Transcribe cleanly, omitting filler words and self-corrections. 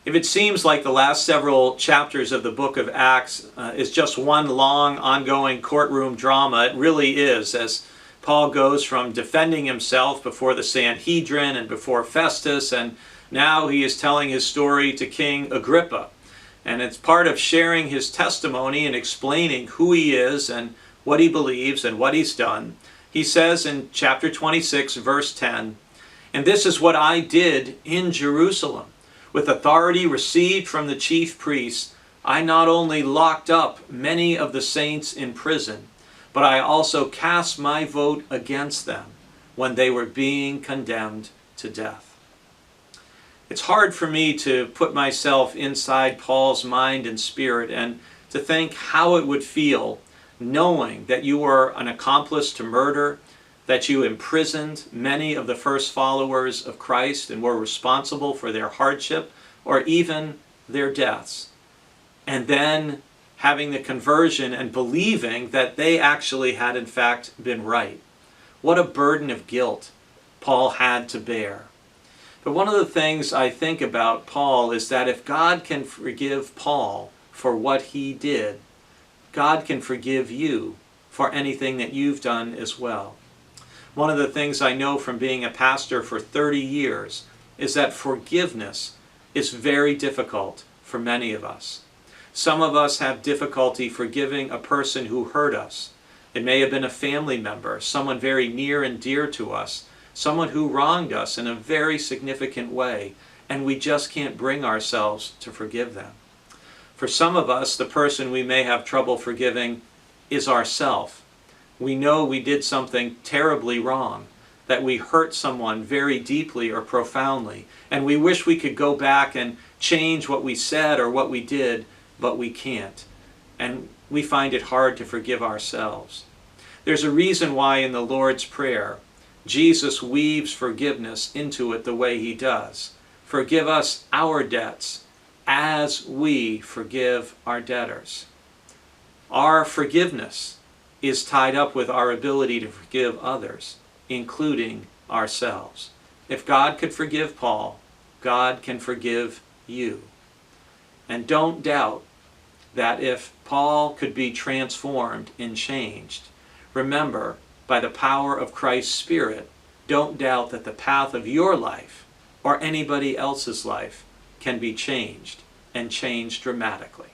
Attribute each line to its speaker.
Speaker 1: If it seems like the last several chapters of the book of Acts is just one long, ongoing courtroom drama, it really is, as Paul goes from defending himself before the Sanhedrin and before Festus, and now he is telling his story to King Agrippa. And it's part of sharing his testimony and explaining who he is and what he believes and what he's done. He says in chapter 26, verse 10, "And this is what I did in Jerusalem. With authority received from the chief priests, I not only locked up many of the saints in prison, but I also cast my vote against them when they were being condemned to death." It's hard for me to put myself inside Paul's mind and spirit and to think how it would feel knowing that you were an accomplice to murder, that you imprisoned many of the first followers of Christ and were responsible for their hardship or even their deaths. And then having the conversion and believing that they actually had in fact been right. What a burden of guilt Paul had to bear. But one of the things I think about Paul is that if God can forgive Paul for what he did, God can forgive you for anything that you've done as well. One of the things I know from being a pastor for 30 years is that forgiveness is very difficult for many of us. Some of us have difficulty forgiving a person who hurt us. It may have been a family member, someone very near and dear to us, someone who wronged us in a very significant way, and we just can't bring ourselves to forgive them. For some of us, the person we may have trouble forgiving is ourself. We know we did something terribly wrong, that we hurt someone very deeply or profoundly, and we wish we could go back and change what we said or what we did, but we can't. And we find it hard to forgive ourselves. There's a reason why in the Lord's Prayer, Jesus weaves forgiveness into it the way he does. Forgive us our debts as we forgive our debtors. Our forgiveness is tied up with our ability to forgive others, including ourselves. If God could forgive Paul, God can forgive you. And don't doubt that if Paul could be transformed and changed, remember, by the power of Christ's Spirit, don't doubt that the path of your life or anybody else's life can be changed, and changed dramatically.